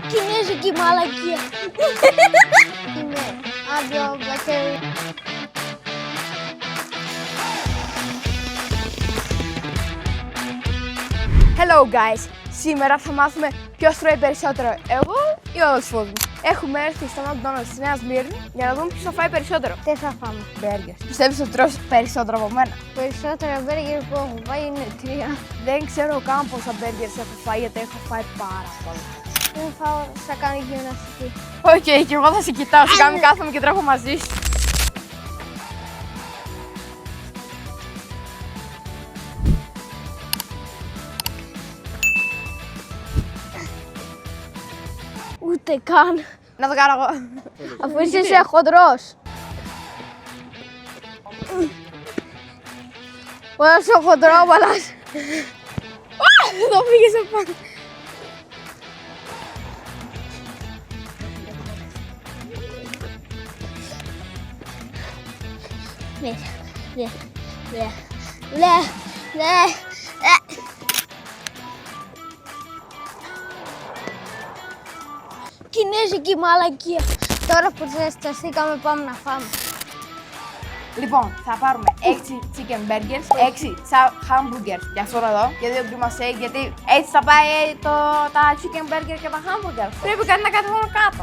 Κινέζικη μαλακία. Είμαι Άντιο Μπλακέρι. Hello guys! Σήμερα θα μάθουμε ποιος τρώει περισσότερο, εγώ ή ο αδελφός μου. Έχουμε έρθει στο McDonald's της Νέας Σμύρνη για να δούμε ποιος θα φάει περισσότερο. Τι θα φάμε? Burgers. Πιστεύεις ότι τρως περισσότερο από μένα? Περισσότερα μπέργκερ που έχω φάει είναι 3. Δεν ξέρω καν πόσα burgers έχω φάει γιατί έχω φάει πάρα πολλά. Δεν φάω, θα κάνω γυμναστική. Οκ, και εγώ θα σε κοιτάω, σιγά μην κάθομαι και τρέχω μαζί σου. Ούτε καν. Να το κάνω εγώ. Αφού είσαι εσύ χοντρός. Όσο χοντρόπαλας. Το πήγες απάνω. Κινέζικη μαλακία. Τώρα που ζεσταθήκαμε πάμε να φάμε. Λοιπόν, θα πάρουμε 6 chicken burgers, 6 hamburgers για αυτό εδώ και 2 grima shake γιατί έτσι θα πάει τα chicken burger και τα hamburgers. Πρέπει κάτι να κατεβούμε κάτω.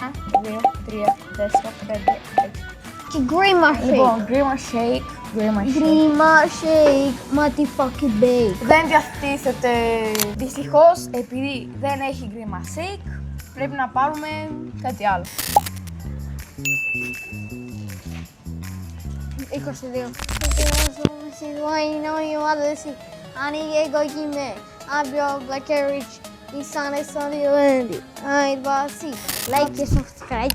1, 2, 3, 4, 5, 6. Και γκρίμα shake. Λοιπόν, grima shake. Γκρίμα shake, motherfucking bake. Δεν διαθέτεται δυστυχώς επειδή δεν έχει grima shake. Πρέπει να πάρουμε κάτι άλλο. 22. Άνοιγε κοκκίμε. Άμπιο Μπλακέριτς. Ισάνε στο διόεντι. Άιντβασί. Like και subscribe.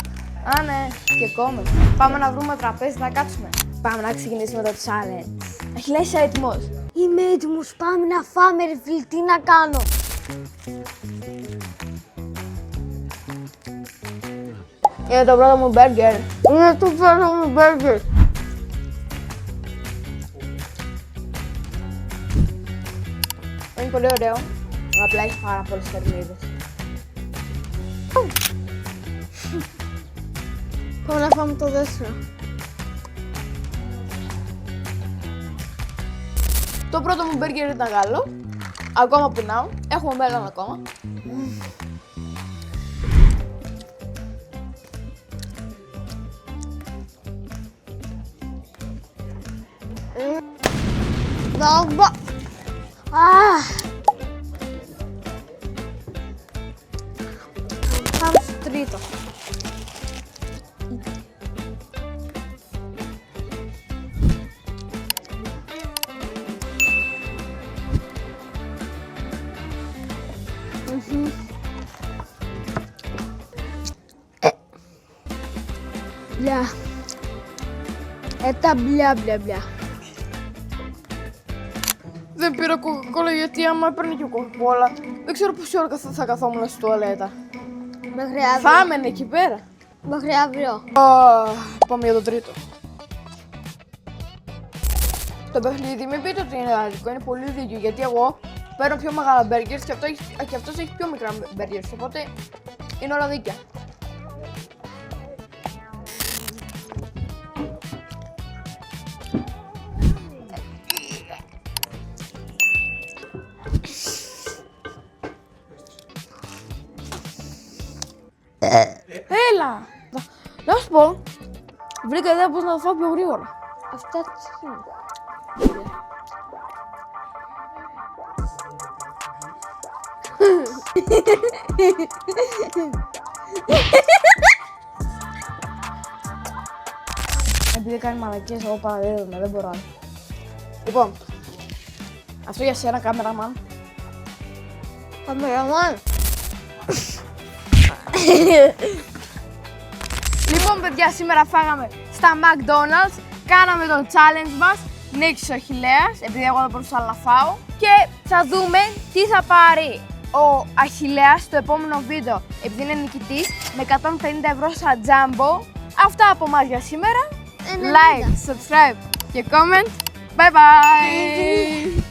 Α, ναι, και comment. Πάμε να βρούμε τραπέζι να κάτσουμε. Πάμε να ξεκινήσουμε το challenge. Αχιλλέα, είσαι έτοιμος? Είμαι έτοιμος. Πάμε να φάμε ρε φίλ. Τι να κάνω? Είναι το πρώτο μου burger. Είναι το πρώτο μου burger. Είναι πολύ ωραίο. Απλά έχει πάρα πολλές θερμίδες. Πάμε να φάμε το δεύτερο. Το πρώτο μου burger ήταν καλό. Ακόμα πεινάω. Έχουμε μέλλον ακόμα. Δόμπα. Πάμε στο τρίτο. Μπλα. Μπλα μπλα μπλα. Δεν πήρα κοκακόλα γιατί άμα έπαιρνε και κοκακόλα, δεν ξέρω πόση ώρα θα καθόμουν στη τουαλέτα. Μέχρι αύριο. Φάμενε εκεί πέρα. Μέχρι αύριο. Πάμε για το τρίτο. Το παιχνίδι, μην πείτε ότι είναι άδικο, είναι πολύ δίκιο γιατί εγώ παίρνω πιο μεγάλα burgers και αυτός έχει πιο μικρά burgers, οπότε είναι όλα δίκαια. Έλα! Να σου πω, βρήκα ιδέα πώς να το φάω πιο γρήγορα. Αυτά τι είναι? Επειδή κάνει μαλακίες, εγώ παραδίδομαι, δεν μπορώ άλλο. Λοιπόν, αυτό για σένα, κάμεραμαν. Καμεραμάν. Λοιπόν, παιδιά, σήμερα φάγαμε στα McDonald's, κάναμε το challenge μας, νίκησε ο Αχιλλέας, επειδή εγώ δεν μπορούσα να φάω. Και θα δούμε τι θα πάρει ο Αχιλλέας στο επόμενο βίντεο, επειδή είναι νικητής, με 150 ευρώ σαν τζάμπο. Αυτά από εμάς για σήμερα. Like, subscribe και comment. Bye bye!